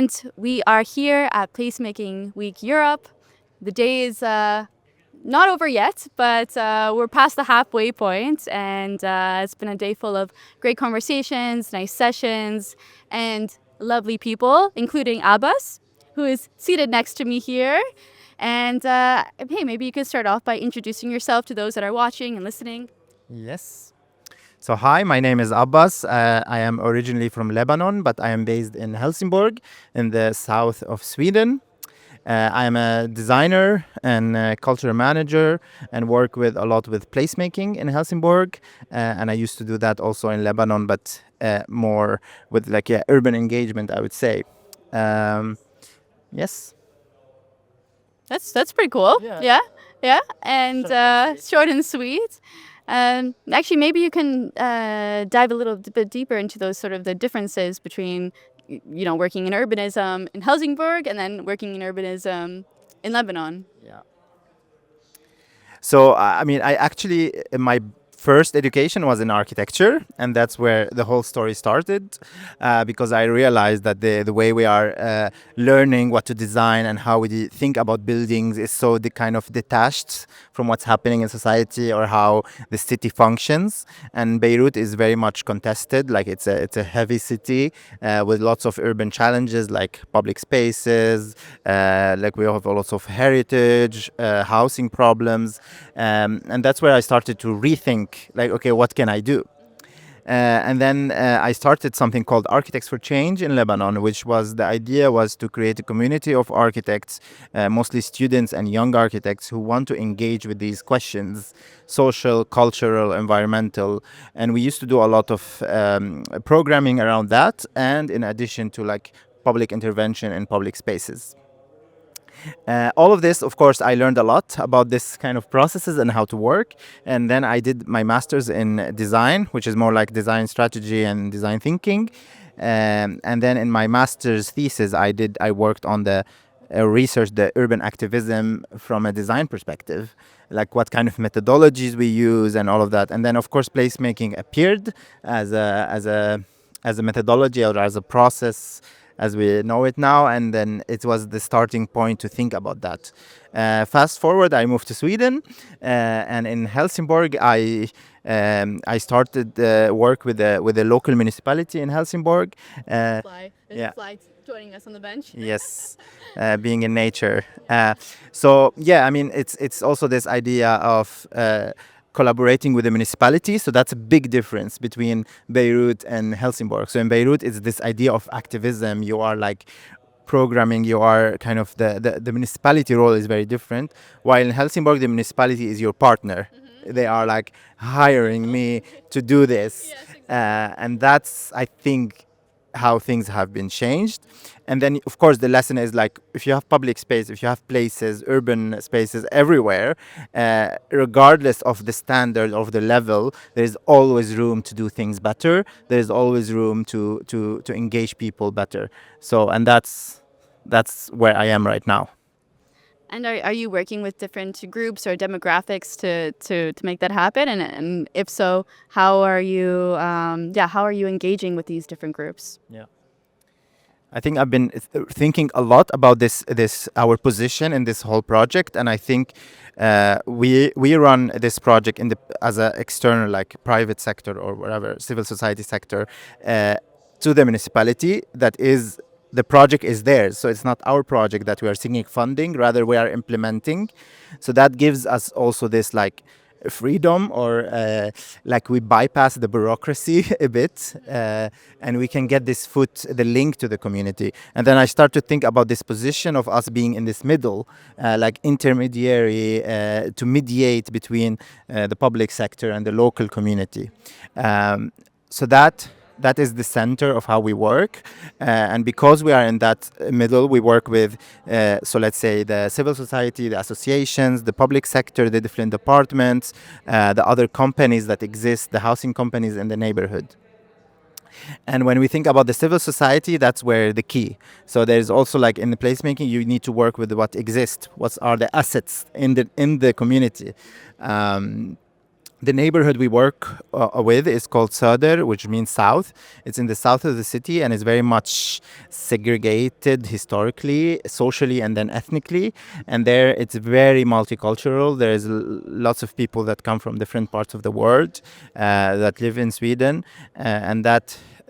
And we are here at Placemaking Week Europe. The day is not over yet, but we're past the halfway point, and it's been a day full of great conversations, nice sessions, and lovely people, including Abbas, who is seated next to me here. And hey, maybe you could start off by introducing yourself to those that are watching and listening. Yes. So hi, my name is Abbas. I am originally from Lebanon, but I am based in Helsingborg in the south of Sweden. I am a designer and a cultural manager and work with a lot with placemaking in Helsingborg. And I used to do that also in Lebanon, but more with urban engagement, I would say. Yes. That's pretty cool. Yeah. Yeah. And short and sweet. Actually, maybe you can dive a little bit deeper into those sort of the differences between, working in urbanism in Helsingborg and then working in urbanism in Lebanon. Yeah. So, I actually, my first education was in architecture, and that's where the whole story started, because I realized that the way we are learning what to design and how we think about buildings is so kind of detached from what's happening in society or how the city functions. And Beirut is very much contested, like it's a heavy city with lots of urban challenges like public spaces, like we have lots of heritage, housing problems, and that's where I started to rethink, like, okay, what can I do? And then I started something called Architects for Change in Lebanon, which was the idea was to create a community of architects, mostly students and young architects who want to engage with these questions, social, cultural, environmental. And we used to do a lot of programming around that, and in addition to like public intervention in public spaces. All of this, of course, I learned a lot about this kind of processes and how to work. And then I did my master's in design, which is more like design strategy and design thinking. And then in my master's thesis, I worked on the research the urban activism from a design perspective, like what kind of methodologies we use and all of that. And then, of course, placemaking appeared as a methodology or as a process as we know it now, and then it was the starting point to think about that. Fast forward, I moved to Sweden, and in Helsingborg, I started work with the local municipality in Helsingborg. Fly. There's Yeah. a fly joining us on the bench. Yes, being in nature. So yeah, I mean, it's also this idea of collaborating with the municipality. So that's a big difference between Beirut and Helsingborg. So in Beirut, it's this idea of activism. You are like programming, you are kind of the municipality role is very different. While in Helsingborg, the municipality is your partner. They are like hiring me to do this. Yes, exactly. And that's, I think, how things have been changed. And then, of course, the lesson is like, if you have public space, if you have places, urban spaces everywhere, regardless of the standard of the level, there's always room to do things better. There's always room to engage people better. So, and that's where I am right now. And are you working with different groups or demographics to make that happen? And if so, how are you engaging with these different groups? Yeah. I think I've been thinking a lot about this our position in this whole project, and I think we run this project as an external, like private sector or whatever, civil society sector, to the municipality. That is, the project is theirs, so it's not our project that we are seeking funding. Rather, we are implementing. So that gives us also this like freedom, or like we bypass the bureaucracy a bit, and we can get the link to the community. And then I start to think about this position of us being in this middle, like intermediary, to mediate between the public sector and the local community. So that is the center of how we work, and because we are in that middle, we work with so let's say the civil society, the associations, the public sector, the different departments, the other companies that exist, the housing companies in the neighborhood. And when we think about the civil society, that's where the key. So there's also, like in the placemaking, you need to work with what exists, what are the assets in the community. The neighborhood we work with is called Söder, which means south. It's in the south of the city and is very much segregated historically, socially, and then ethnically. And there it's very multicultural. There's lots of people that come from different parts of the world that live in Sweden, and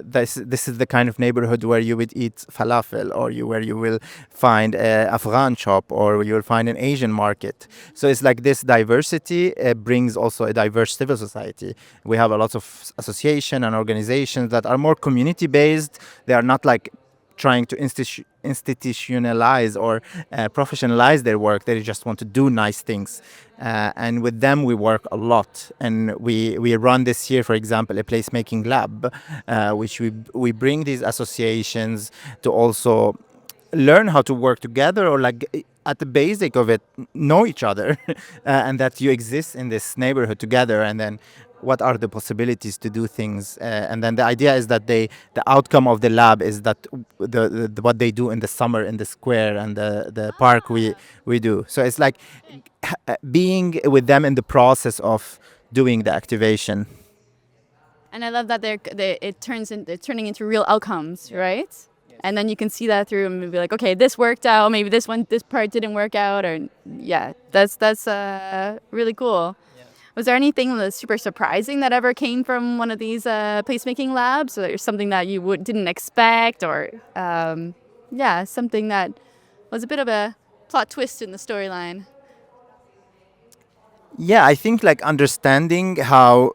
this is the kind of neighborhood where you would eat falafel, or where you will find a Afghan shop, or you will find an Asian market. So it's like this diversity brings also a diverse civil society. We have a lot of association and organizations that are more community based. They are not like trying to institutionalize or professionalize their work. They just want to do nice things. And with them, we work a lot. And we run this year, for example, a placemaking lab, which we bring these associations to also learn how to work together, or like at the basic of it, know each other, and that you exist in this neighborhood together, and then what are the possibilities to do things, and then the idea is that the outcome of the lab is that what they do in the summer in the square and the park we do. So it's like being with them in the process of doing the activation. And I love that it's turning into real outcomes, right? And then you can see that through and be like, okay, this worked out. Maybe this part didn't work out, or yeah, that's really cool. Was there anything that's super surprising that ever came from one of these placemaking labs, or something that you didn't expect, or yeah, something that was a bit of a plot twist in the storyline? Yeah, I think like understanding how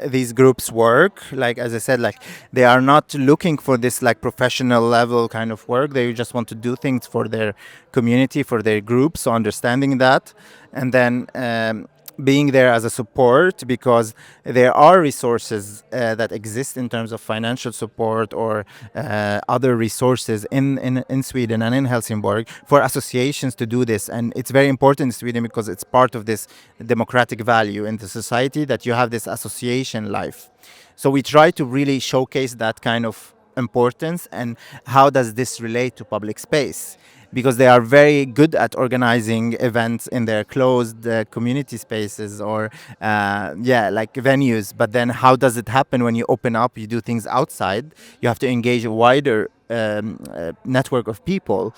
these groups work, like as I said, like they are not looking for this like professional level kind of work. They just want to do things for their community, for their group. So understanding that, and then being there as a support, because there are resources that exist in terms of financial support, or other resources in Sweden and in Helsingborg for associations to do this. And it's very important in Sweden because it's part of this democratic value in the society that you have this association life. So we try to really showcase that kind of importance, and how does this relate to public space, because they are very good at organizing events in their closed community spaces, or like venues. But then how does it happen when you open up, you do things outside? You have to engage a wider network of people.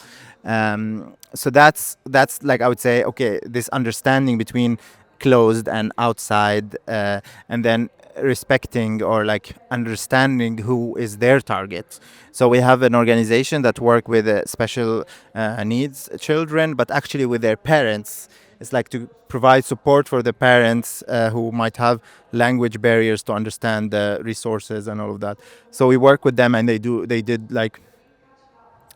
So that's like, I would say, okay, this understanding between closed and outside, and then respecting or like understanding who is their target. So we have an organization that work with special needs children, but actually with their parents. It's like to provide support for the parents who might have language barriers to understand the resources and all of that. So we work with them, and they did like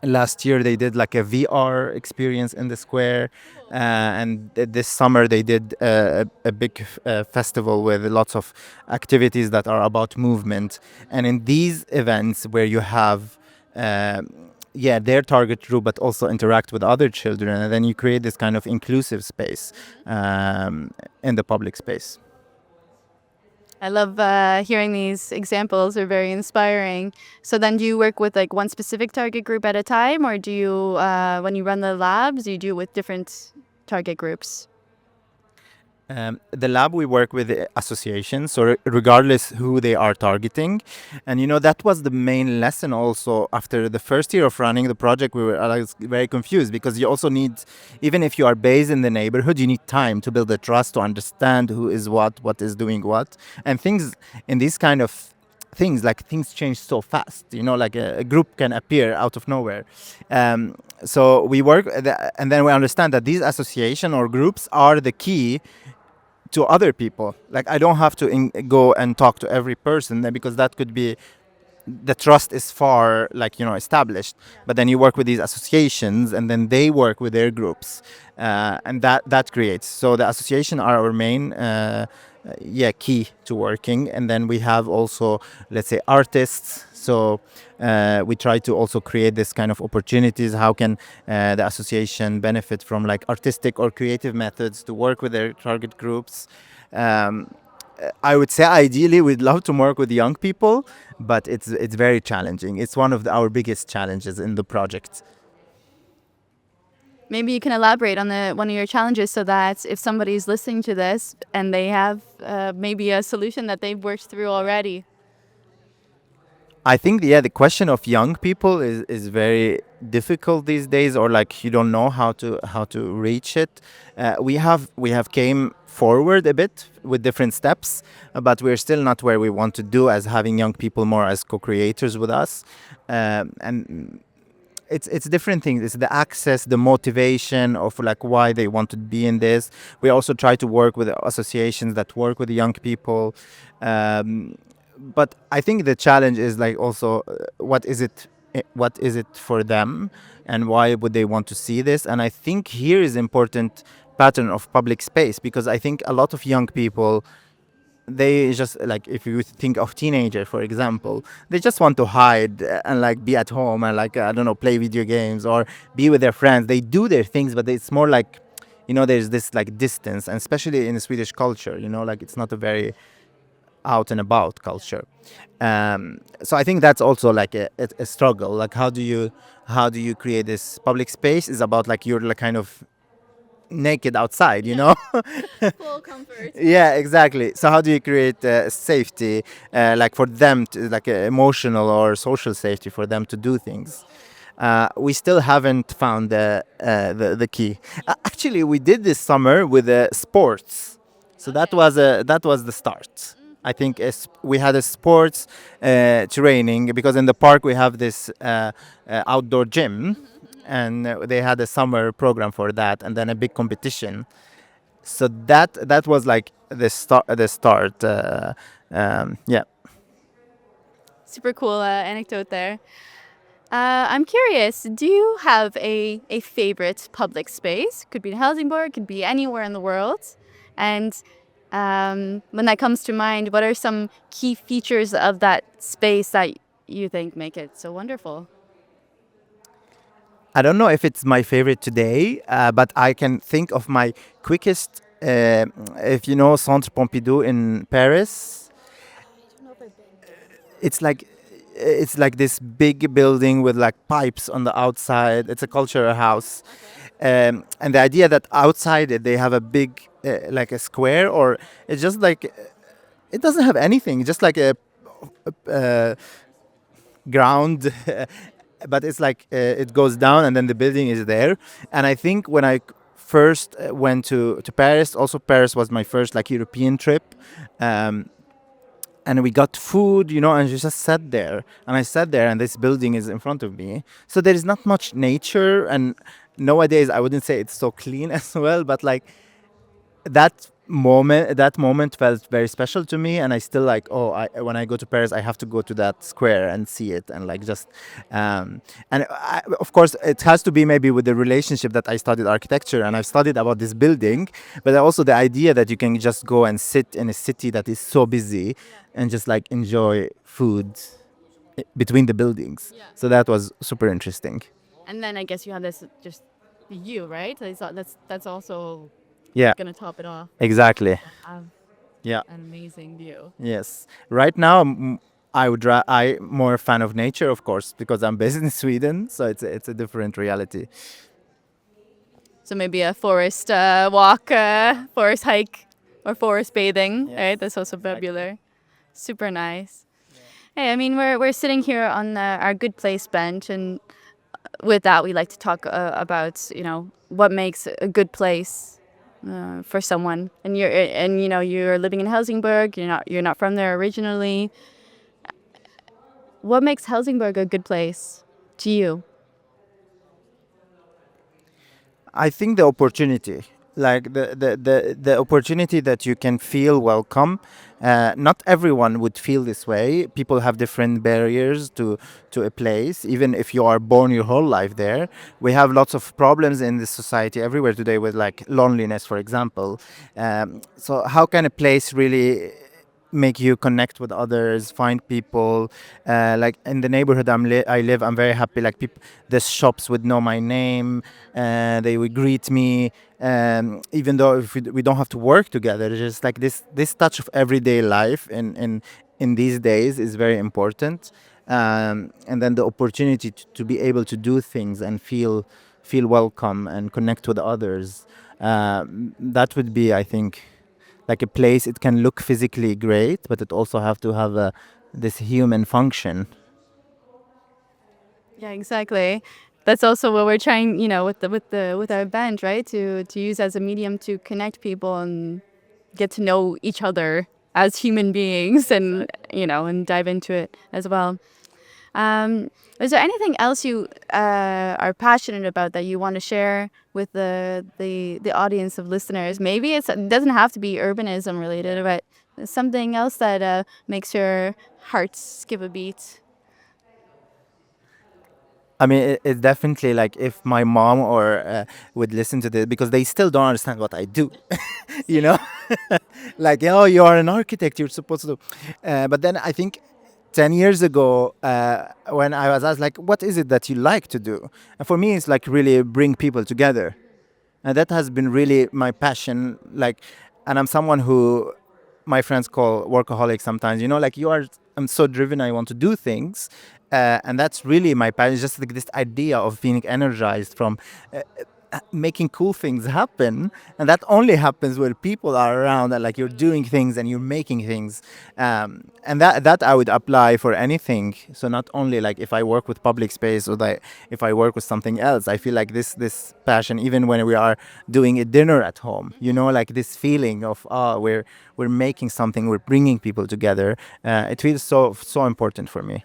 last year they did like a VR experience in the square, and this summer they did a big festival with lots of activities that are about movement. And in these events where you have their target group, but also interact with other children, and then you create this kind of inclusive space in the public space. I love hearing these examples. They're very inspiring. So then do you work with like one specific target group at a time, or do you, when you run the labs, do you do it with different target groups? The lab, we work with associations, so regardless who they are targeting. And that was the main lesson also. After the first year of running the project, we were very confused, because you also need, even if you are based in the neighborhood, you need time to build the trust, to understand who is what is doing what. And things in these kind of things, like things change so fast, like a group can appear out of nowhere. So we work, and then we understand that these association or groups are the key to other people. Like, I don't have to go and talk to every person, because that could be, the trust is far, like, established. But then you work with these associations, and then they work with their groups, and that creates. So the association are our main key to working. And then we have also, let's say, artists. So we try to also create this kind of opportunities. How can the association benefit from like artistic or creative methods to work with their target groups? I would say ideally we'd love to work with young people, but it's very challenging. It's one of our biggest challenges in the project. Maybe you can elaborate on one of your challenges so that if somebody's listening to this and they have maybe a solution that they've worked through already. I think the question of young people is very difficult these days, or like you don't know how to reach it. We have came forward a bit with different steps, but we're still not where we want to do as having young people more as co-creators with us, and it's different things. It's the access, the motivation of like why they want to be in this. We also try to work with associations that work with young people. But I think the challenge is like also what is it for them, and why would they want to see this? And I think here is important pattern of public space, because I think a lot of young people, they just like, if you think of teenager for example, they just want to hide and like be at home and like I don't know, play video games or be with their friends. They do their things, but it's more like, there's this like distance, and especially in the Swedish culture, like it's not a very out and about culture. So I think that's also like a struggle. Like how do you create this public space is about like you're like kind of naked outside. Full comfort. Yeah, exactly. So how do you create safety, like for them to, like emotional or social safety for them to do things? We still haven't found the key. Actually, we did this summer with sports, so that was the start. I think we had a sports training, because in the park we have this outdoor gym, and they had a summer program for that, and then a big competition. So that was like the start. The start. Yeah. Super cool anecdote there. I'm curious, do you have a favorite public space? Could be in Helsingborg, could be anywhere in the world. And when that comes to mind, what are some key features of that space that you think make it so wonderful? I don't know if it's my favorite today, but I can think of my quickest. If you know Centre Pompidou in Paris, it's like this big building with like pipes on the outside. It's a cultural house, and the idea that outside it they have a big like a square, or it's just like it doesn't have anything, just like a ground. But it's like it goes down and then the building is there. And I think when I first went to Paris, also Paris was my first like European trip, um, and we got food, and you just sat there, and I sat there and this building is in front of me, so there is not much nature. And nowadays I wouldn't say it's so clean as well, but like that moment felt very special to me, and I still like, when I go to Paris I have to go to that square and see it, and like just and of course it has to be maybe with the relationship that I studied architecture and I've studied about this building, but also the idea that you can just go and sit in a city that is so busy and just like enjoy food between the buildings. Yeah. So that was super interesting. And then I guess you have this just view, right? That's also Yeah, gonna top it off. exactly. Have Yeah. an amazing view. Yes. Right now, I more a fan of nature, of course, because I'm based in Sweden, so it's a different reality. So maybe a forest walk, forest hike, or forest bathing, Yes, right? That's also exactly. popular. Super nice. Hey, I mean, we're sitting here on our good place bench, and with that, we like to talk about what makes a good place for someone. And you're living in Helsingborg. You're not from there originally. What makes Helsingborg a good place to you? I think the opportunity, like the opportunity that you can feel welcome. Not everyone would feel this way. People have different barriers to a place, even if you are born your whole life there. We have lots of problems in this society everywhere today with like loneliness, for example. So how can a place really make you connect with others, find people? Like in the neighborhood I live, I'm very happy. Like people, the shops would know my name, they would greet me, even though if we don't have to work together. It's just like this touch of everyday life in these days is very important. And then the opportunity to be able to do things and feel welcome and connect with others. That would be, I think, like a place. It can look physically great, but it also have to have this human function. Yeah, exactly. That's also what we're trying, with our band, right? To use as a medium to connect people and get to know each other as human beings, and and dive into it as well. Um, is there anything else you are passionate about that you want to share with the audience of listeners? Maybe it doesn't have to be urbanism related, but something else that makes your heart skip a beat. I mean, it's definitely like if my mom or would listen to this, because they still don't understand what I do, you know, like, oh, you are an architect, you're supposed to do. But then I think 10 years ago, when I was asked, like, what is it that you like to do? And for me, it's like really bring people together. And that has been really my passion. Like, and I'm someone who my friends call workaholic sometimes, like I'm so driven, I want to do things. And that's really my passion. It's just like this idea of being energized from making cool things happen, and that only happens when people are around and like you're doing things and you're making things. And that I would apply for anything. So not only like if I work with public space, or like if I work with something else, I feel like this passion, even when we are doing a dinner at home, like this feeling of we're making something, we're bringing people together. It feels so important for me.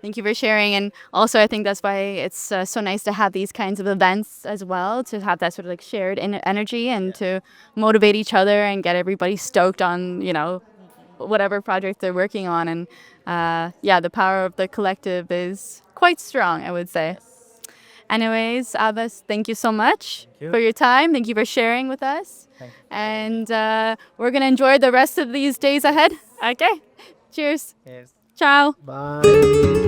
Thank you for sharing. And also, I think that's why it's so nice to have these kinds of events as well, to have that sort of like shared energy and to motivate each other and get everybody stoked on, whatever project they're working on. And yeah, the power of the collective is quite strong, I would say. Anyways, Abbas, thank you so much for your time. Thank you for sharing with us. And we're going to enjoy the rest of these days ahead. Okay. Cheers. Yes. Ciao. Bye.